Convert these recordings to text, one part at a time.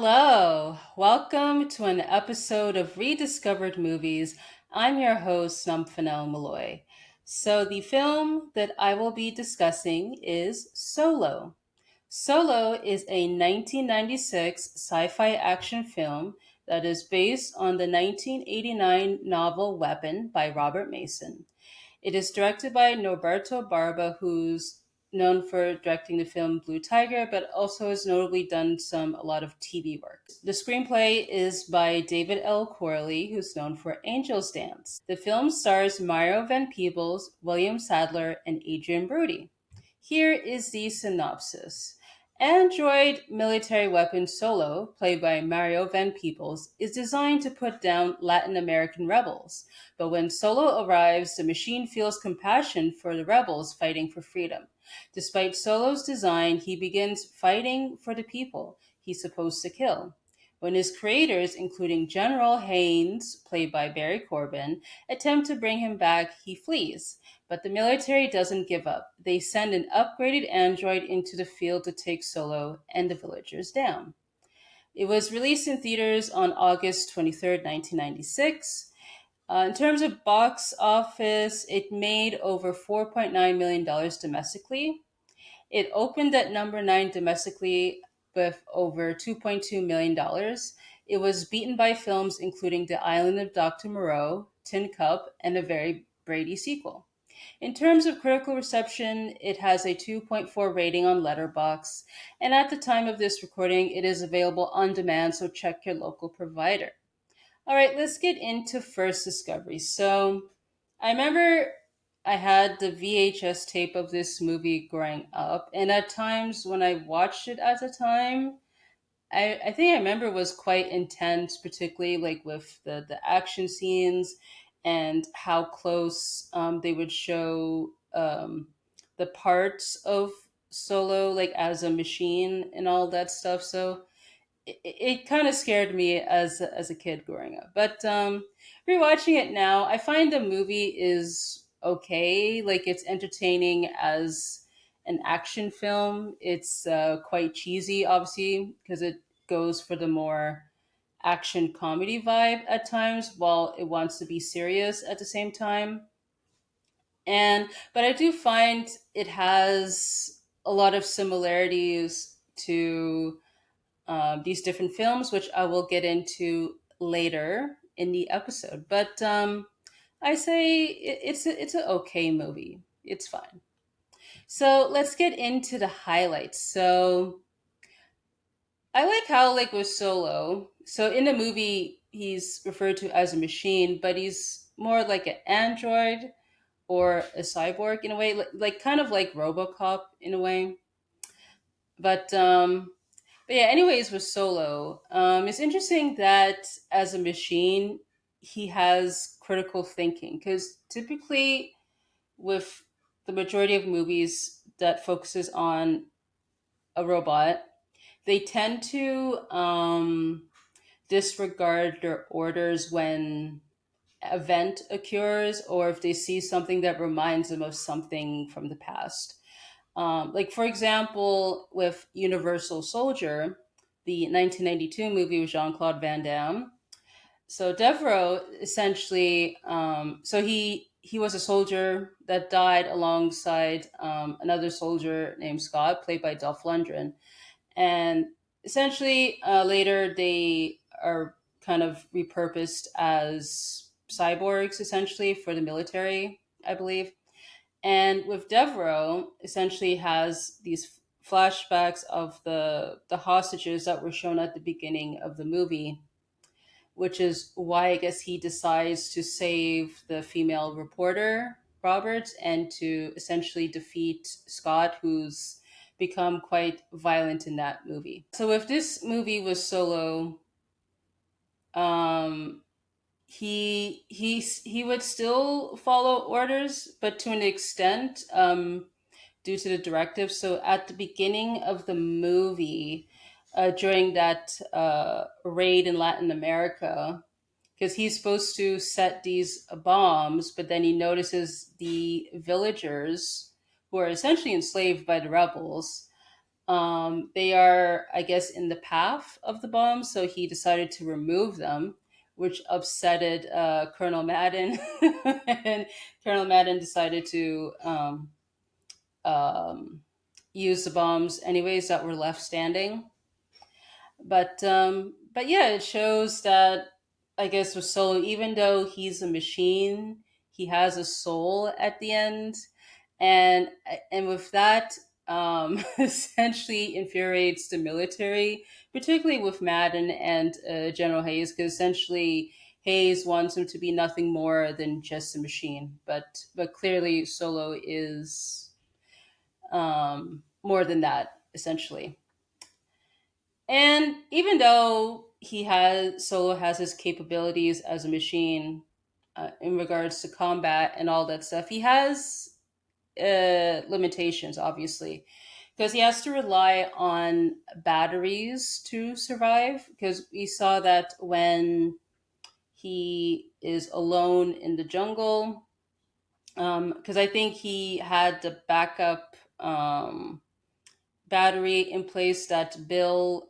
Hello, welcome to an episode of Rediscovered Movies. I'm your host, Nomfanelo. So, the film that I will be discussing is Solo. Solo is a 1996 sci fi action film that is based on the 1989 novel Weapon by Robert Mason. It is directed by Norberto Barba, who's known for directing the film Blue Tiger, but also has notably done a lot of TV work. The screenplay is by David L. Corley, who's known for Angel's Dance. The film stars Mario Van Peebles, William Sadler, and Adrien Brody. Here is the synopsis. Android military weapon Solo, played by Mario Van Peebles, is designed to put down Latin American rebels. But when Solo arrives, the machine feels compassion for the rebels fighting for freedom. Despite Solo's design, he begins fighting for the people he's supposed to kill. When his creators, including General Haynes, played by Barry Corbin, attempt to bring him back, he flees. But the military doesn't give up. They send an upgraded android into the field to take Solo and the villagers down. It was released in theaters on August 23rd, 1996. In terms of box office, it made over $4.9 million domestically. It opened at number 9 domestically with over $2.2 million. It was beaten by films including The Island of Dr. Moreau, Tin Cup, and a Very Brady sequel. In terms of critical reception, it has a 2.4 rating on Letterboxd, and at the time of this recording, it is available on demand, so check your local provider. All right, let's get into first discovery. So, I remember I had the VHS tape of this movie growing up, and at times when I watched it at the time, I think I remember it was quite intense, particularly like with the action scenes and how close they would show the parts of Solo, like as a machine and all that stuff. So it kind of scared me as a kid growing up. But rewatching it now, I find the movie is okay. Like it's entertaining as an action film. It's quite cheesy, obviously, because it goes for the more action comedy vibe at times, while it wants to be serious at the same time. But I do find it has a lot of similarities to these different films, which I will get into later in the episode. But I say it's an okay movie. It's fine. So let's get into the highlights. So I like how like with Solo. So in the movie, he's referred to as a machine, but he's more like an android or a cyborg in a way, like kind of like RoboCop in a way. But But yeah, anyways, with Solo, it's interesting that as a machine, he has critical thinking because typically with the majority of movies that focuses on a robot, they tend to disregard their orders when event occurs or if they see something that reminds them of something from the past. Like for example, with Universal Soldier, the 1992 movie with Jean Claude Van Damme. So Devereaux essentially, he was a soldier that died alongside another soldier named Scott, played by Dolph Lundgren, and essentially later they are kind of repurposed as cyborgs, essentially for the military, I believe. And with Devereaux, essentially has these flashbacks of the hostages that were shown at the beginning of the movie, which is why I guess he decides to save the female reporter Roberts and to essentially defeat Scott, who's become quite violent in that movie. So if this movie was Solo, um, he would still follow orders, but to an extent, due to the directive. So at the beginning of the movie, during that raid in Latin America, because he's supposed to set these bombs, but then he notices the villagers who are essentially enslaved by the rebels. They are, I guess, in the path of the bomb, so he decided to remove them, which upsetted Colonel Madden, and Colonel Madden decided to um, use the bombs anyways that were left standing. But yeah, it shows that, I guess, with Solo, even though he's a machine, he has a soul at the end, and and with that, essentially infuriates the military, particularly with Madden and General Hayes, because essentially Hayes wants him to be nothing more than just a machine, but clearly Solo is more than that, essentially. And even though Solo has his capabilities as a machine in regards to combat and all that stuff, he has limitations, obviously, because he has to rely on batteries to survive. Because we saw that when he is alone in the jungle, because I think he had the backup battery in place that Bill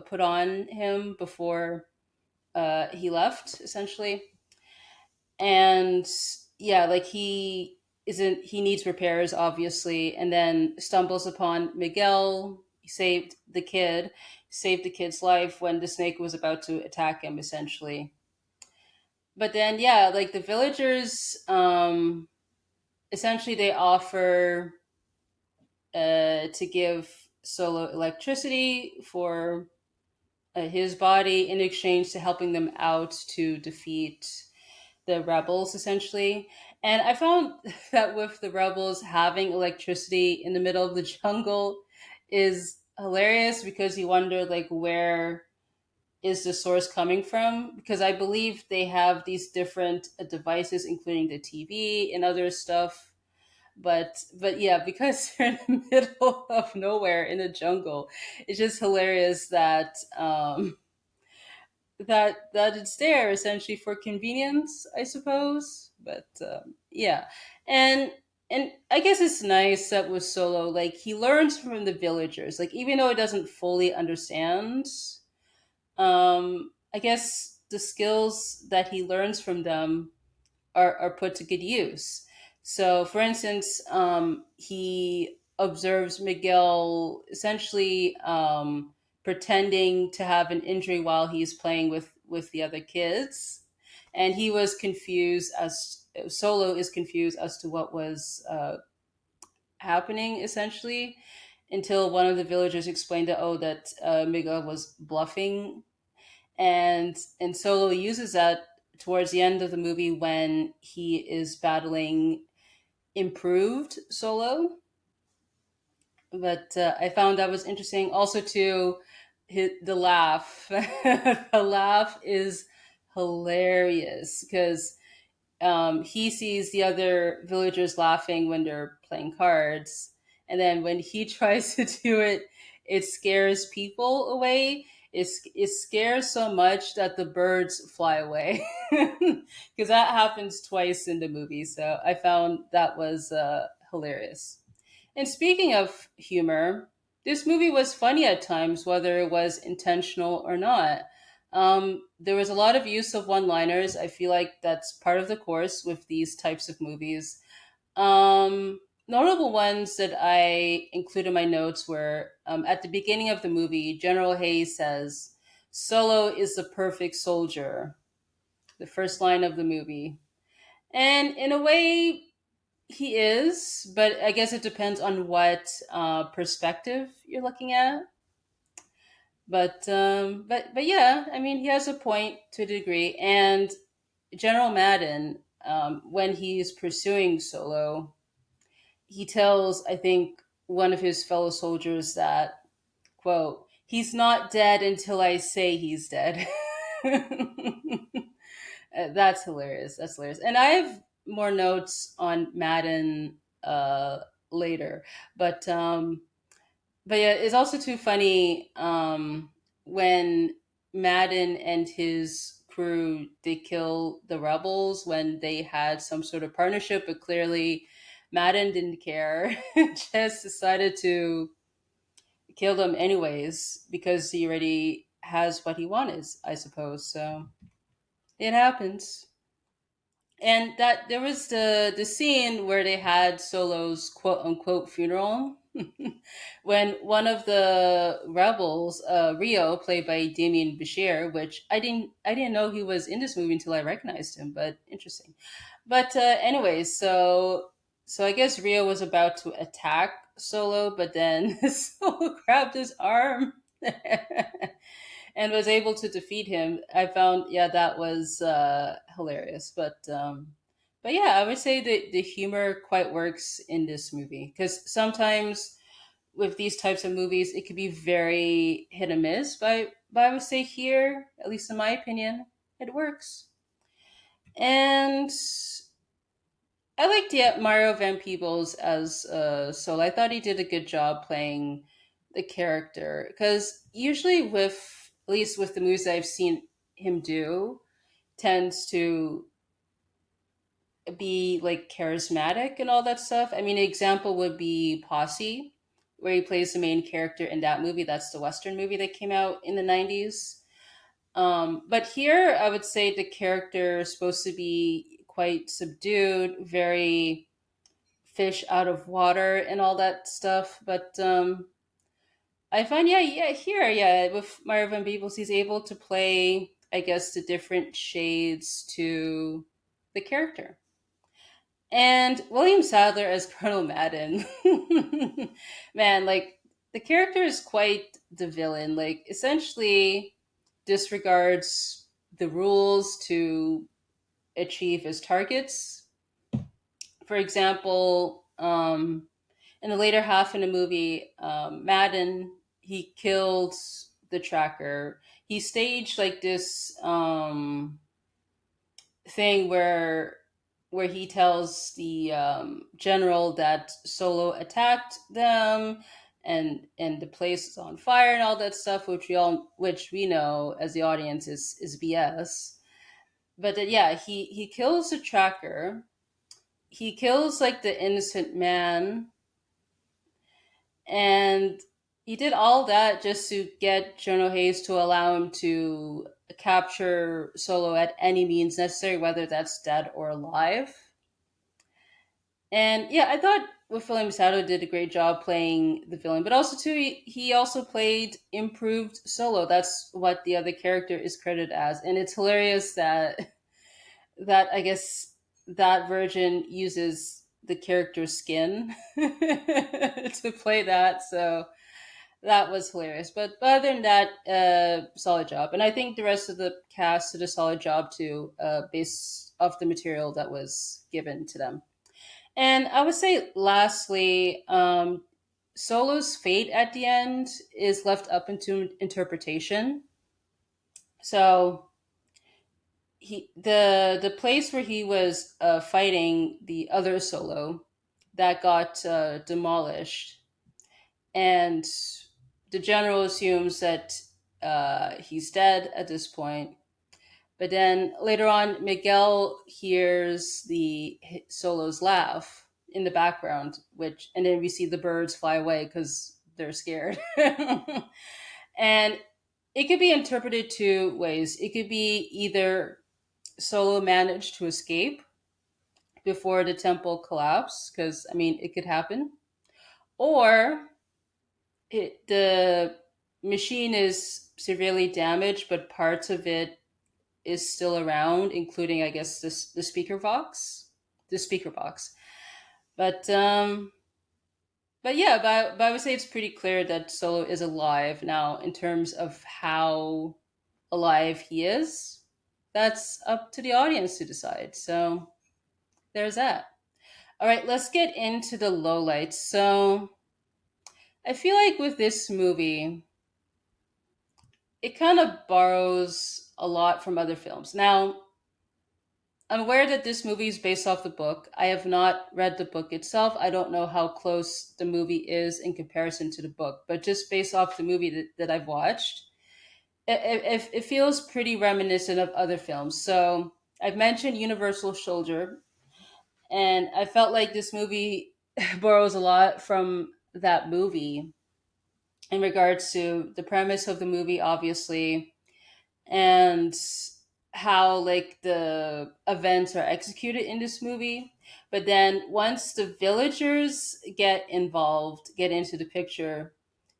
put on him before he left, essentially. And yeah, like he needs repairs, obviously, and then stumbles upon Miguel. He saved the kid's life when the snake was about to attack him, essentially. But then, yeah, like the villagers, essentially, they offer to give Solo electricity for his body in exchange to helping them out to defeat the rebels, essentially. And I found that with the rebels having electricity in the middle of the jungle is hilarious, because you wonder, like, where is the source coming from, because I believe they have these different devices, including the TV and other stuff. But yeah, because they're in the middle of nowhere in the jungle, it's just hilarious that that it's there essentially for convenience, I suppose. But yeah, and and I guess it's nice that with Solo, like, he learns from the villagers, like, even though he doesn't fully understand. I guess the skills that he learns from them are put to good use. So, for instance, he observes Miguel essentially pretending to have an injury while he's playing with the other kids, and he was confused as Solo is confused as to what was happening, essentially, until one of the villagers explained that, oh, that Miguel was bluffing. And Solo uses that towards the end of the movie when he is battling improved Solo. But I found that was interesting. Also, too, the laugh. The laugh is hilarious, because he sees the other villagers laughing when they're playing cards, and then when he tries to do it, it scares people away. It scares so much that the birds fly away, because that happens twice in the movie. So I found that was hilarious. And speaking of humor, this movie was funny at times, whether it was intentional or not. There was a lot of use of one liners. I feel like that's part of the course with these types of movies. Notable ones that I included in my notes were, at the beginning of the movie, General Hayes says, Solo is the perfect soldier, the first line of the movie. And in a way, he is, but I guess it depends on what perspective you're looking at. But yeah, I mean, he has a point to a degree. And General Madden, when he's pursuing Solo, he tells, I think, one of his fellow soldiers that, quote, he's not dead until I say he's dead. That's hilarious. That's hilarious. And I have more notes on Madden later, but but yeah, it's also too funny when Madden and his crew, they kill the rebels when they had some sort of partnership, but clearly Madden didn't care. Just decided to killed him anyways because he already has what he wanted, I suppose. So it happens. And that there was the scene where they had Solo's quote unquote funeral when one of the rebels, Rio, played by Damien Bashir, which I didn't know he was in this movie until I recognized him, but interesting. But anyways, so I guess Rio was about to attack Solo, but then Solo grabbed his arm and was able to defeat him. I found, yeah, that was hilarious. But yeah, I would say that the humor quite works in this movie because sometimes with these types of movies, it could be very hit and miss. But I would say here, at least in my opinion, it works. And I liked, yeah, Mario Van Peebles as Sol. I thought he did a good job playing the character because usually with at least with the movies I've seen him do, tends to be like charismatic and all that stuff. I mean, an example would be Posse, where he plays the main character in that movie. That's the Western movie that came out in the 90s. But here, I would say the character is supposed to be quite subdued, very fish out of water and all that stuff. But I find, yeah, here, yeah, with Mario Van Peebles, he's able to play, I guess, the different shades to the character. And William Sadler as Colonel Madden, man, like the character is quite the villain. Like essentially disregards the rules to achieve his targets. For example, in the later half in the movie, Madden, he killed the tracker. He staged like this thing where he tells the general that Solo attacked them and the place is on fire and all that stuff, which we know as the audience is BS. But yeah, he kills the tracker. He kills like the innocent man, and he did all that just to get Jono Hayes to allow him to capture Solo at any means necessary, whether that's dead or alive. And yeah, I thought William Sato did a great job playing the villain, but also too he also played improved Solo. That's what the other character is credited as, and it's hilarious that I guess that version uses the character's skin to play that. So that was hilarious. But other than that, solid job. And I think the rest of the cast did a solid job too, based off the material that was given to them. And I would say, lastly, Solo's fate at the end is left up into interpretation. So the place where he was fighting the other Solo that got demolished, and the general assumes that he's dead at this point. But then later on, Miguel hears the Solo's laugh in the background, which and then we see the birds fly away because they're scared. And it could be interpreted two ways. It could be either Solo managed to escape before the temple collapsed, because I mean it could happen, or the machine is severely damaged, but parts of it is still around, including, I guess, the speaker box, the speaker box. But but yeah, but I would say it's pretty clear that Solo is alive now. In terms of how alive he is, that's up to the audience to decide. So there's that. All right, let's get into the lowlights. So I feel like with this movie, it kind of borrows a lot from other films. Now, I'm aware that this movie is based off the book. I have not read the book itself. I don't know how close the movie is in comparison to the book, but just based off the movie that I've watched, it feels pretty reminiscent of other films. So I've mentioned Universal Soldier, and I felt like this movie borrows a lot from that movie. in regards to the premise of the movie, obviously, and how like the events are executed in this movie. But then once the villagers get involved, get into the picture,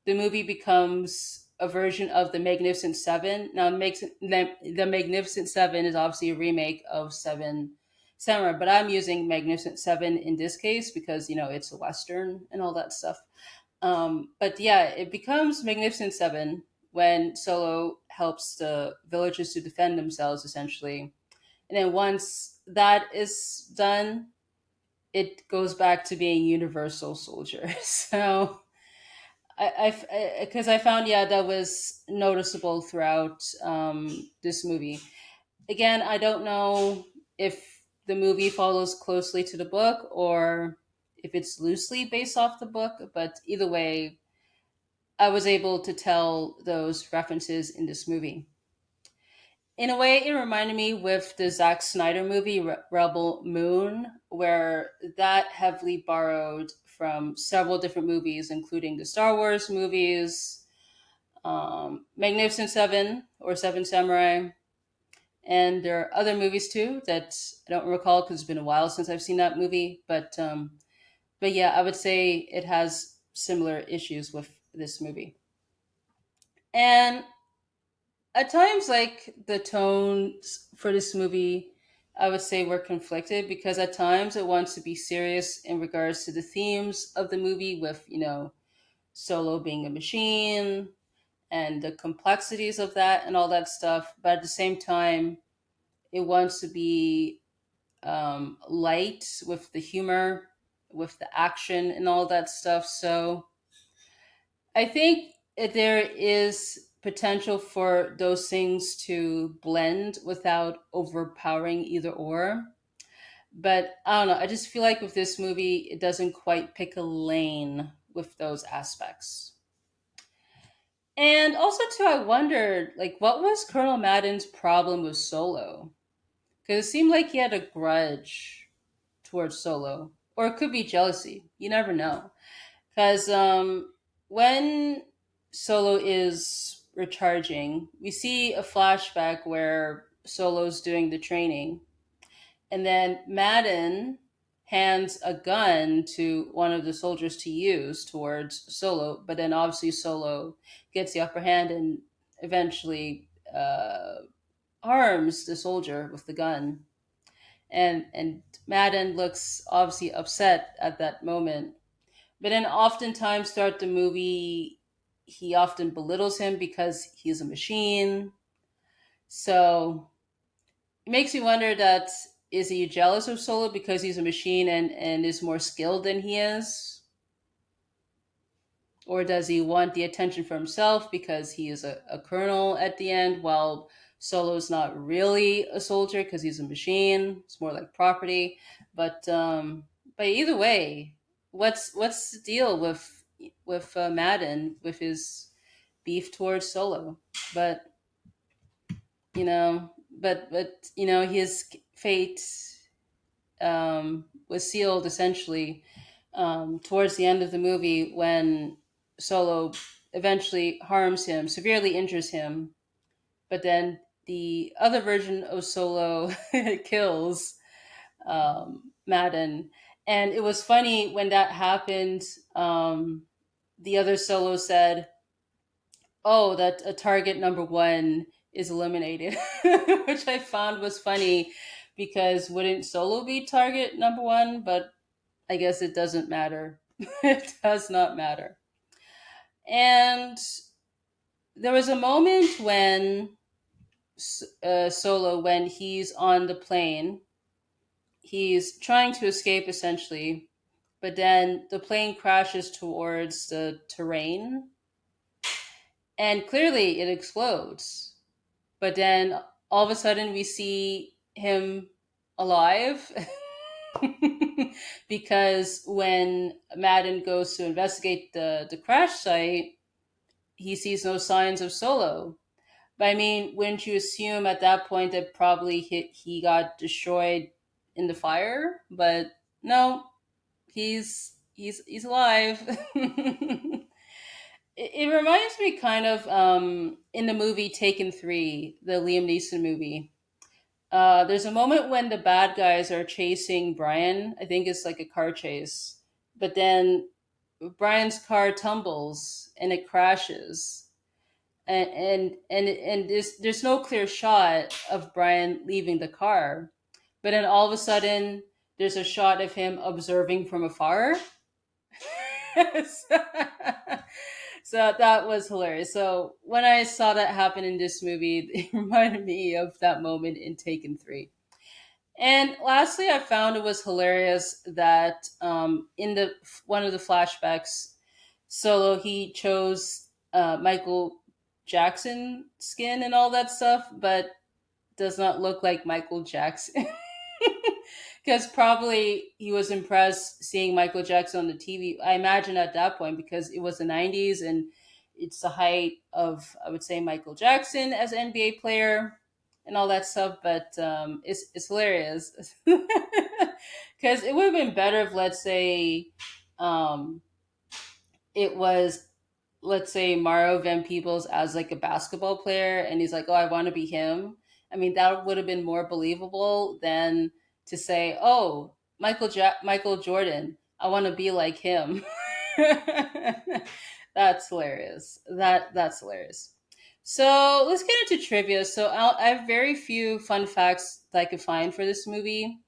the movie becomes a version of the Magnificent Seven. Now, the Magnificent Seven is obviously a remake of Seven Samurai, but I'm using Magnificent Seven in this case because it's a western and all that stuff. But yeah, it becomes Magnificent Seven when Solo helps the villagers to defend themselves, essentially. And then once that is done, it goes back to being Universal Soldier. So because I found, yeah, that was noticeable throughout this movie. Again, I don't know if the movie follows closely to the book or if it's loosely based off the book, but either way, I was able to tell those references in this movie. In a way, it reminded me with the Zack Snyder movie Rebel Moon, where that heavily borrowed from several different movies, including the Star Wars movies, Magnificent Seven or Seven Samurai, and there are other movies too that I don't recall because it's been a while since I've seen that movie. But yeah, I would say it has similar issues with this movie. And at times, like the tones for this movie, I would say were conflicted because at times it wants to be serious in regards to the themes of the movie, with Solo being a machine and the complexities of that and all that stuff. But at the same time, it wants to be light with the humor, with the action and all that stuff. So I think there is potential for those things to blend without overpowering either or. But I don't know. I just feel like with this movie, it doesn't quite pick a lane with those aspects. And also, too, I wondered, like, what was Colonel Madden's problem with Solo? Because it seemed like he had a grudge towards Solo, or it could be jealousy. You never know. Because when Solo is recharging, we see a flashback where Solo's doing the training, and then Madden hands a gun to one of the soldiers to use towards Solo, but then obviously Solo gets the upper hand and eventually harms the soldier with the gun. And Madden looks obviously upset at that moment, but then oftentimes throughout the movie, he often belittles him because he's a machine. So it makes me wonder that is he jealous of Solo because he's a machine and is more skilled than he is? Or does he want the attention for himself because he is a colonel at the end while Solo's not really a soldier because he's a machine? It's more like property. But either way, what's the deal with Madden with his beef towards Solo? But his fate was sealed essentially towards the end of the movie when Solo eventually harms him, severely injures him, but then the other version of Solo kills Madden. And it was funny when that happened. The other Solo said, "Oh, that a target number one is eliminated," which I found was funny because wouldn't Solo be target number one? But I guess it doesn't matter. It does not matter. And there was a moment when Solo, when he's on the plane, he's trying to escape essentially, but then the plane crashes towards the terrain, and clearly it explodes. But then all of a sudden we see him alive. Because when Madden goes to investigate the crash site, he sees no signs of Solo. But I mean, wouldn't you assume at that point that probably he got destroyed in the fire? But no, he's alive. it reminds me kind of in the movie Taken 3, the Liam Neeson movie. There's a moment when the bad guys are chasing Brian. I think it's like a car chase, but then Brian's car tumbles and it crashes, and there's no clear shot of Brian leaving the car, but then all of a sudden there's a shot of him observing from afar. so, so that was hilarious. So when I saw that happen in this movie, it reminded me of that moment in Taken 3. And lastly, I found it was hilarious that in the one of the flashbacks, Solo he chose Michael Jackson skin and all that stuff, but does not look like Michael Jackson. Because probably he was impressed seeing Michael Jackson on the TV. I imagine at that point, because it was the 90s and it's the height of, I would say, Michael Jackson as an NBA player and all that stuff. But it's hilarious. Because it would have been better if, let's say, um, it was, let's say, Mario Van Peebles as like a basketball player, and he's like, "Oh, I want to be him." I mean, that would have been more believable than to say, "Oh, Michael Jordan, I want to be like him." That's hilarious. That's hilarious. So let's get into trivia. So I have very few fun facts that I could find for this movie.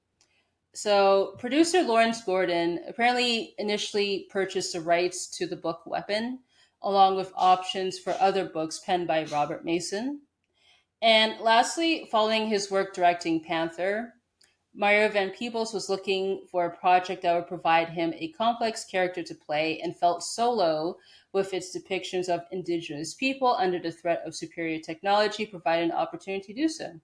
So, producer Lawrence Gordon apparently initially purchased the rights to the book Weapon, along with options for other books penned by Robert Mason. And lastly, following his work directing Panther, Mario Van Peebles was looking for a project that would provide him a complex character to play and felt Solo, with its depictions of indigenous people under the threat of superior technology, provided an opportunity to do so.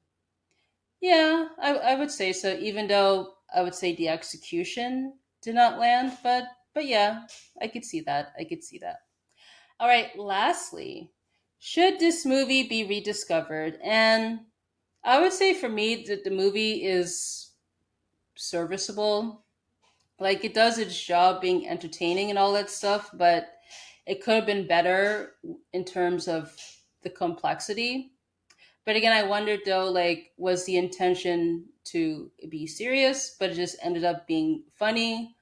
Yeah, I would say so, even though I would say the execution did not land, but yeah, I could see that. I could see that. All right, lastly, should this movie be rediscovered? And I would say for me that the movie is serviceable. Like it does its job being entertaining and all that stuff, but it could have been better in terms of the complexity. But again, I wondered though, like, was the intention to be serious, but it just ended up being funny?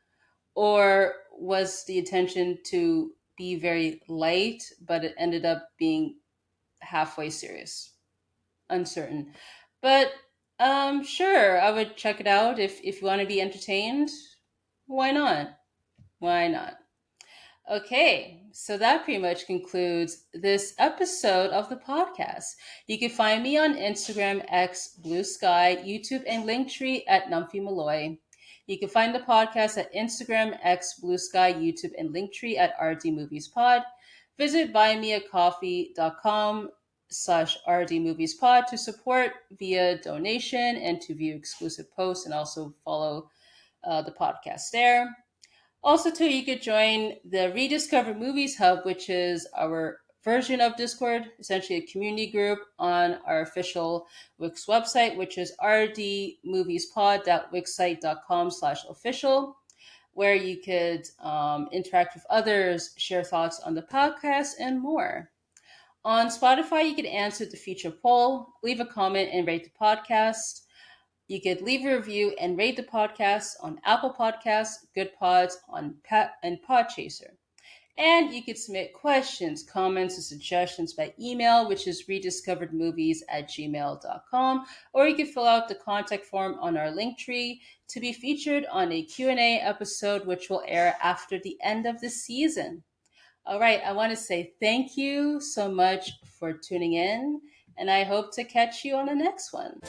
Or was the intention to be very light, but it ended up being halfway serious? Uncertain. But sure, I would check it out if you want to be entertained. Why not? Why not? Okay, so that pretty much concludes this episode of the podcast. You can find me on Instagram, X, Blue Sky, YouTube, and Linktree at Numphy Malloy. You can find the podcast at Instagram, X, Blue Sky, YouTube, and Linktree at RD Movies Pod. Visit buymeacoffee.com/RD Movies Pod to support via donation and to view exclusive posts and also follow the podcast there. Also, too, you could join the Rediscovered Movies Hub, which is our version of Discord, essentially a community group on our official Wix website, which is rdmoviespod.wixsite.com/official, where you could interact with others, share thoughts on the podcast, and more. On Spotify, you can answer the feature poll, leave a comment, and rate the podcast. You could leave a review and rate the podcast on Apple Podcasts, Good Pods, on Pet and Podchaser. And you could submit questions, comments, and suggestions by email, which is rediscoveredmovies@gmail.com, or you could fill out the contact form on our link tree to be featured on a Q&A episode, which will air after the end of the season. All right, I want to say thank you so much for tuning in, and I hope to catch you on the next one.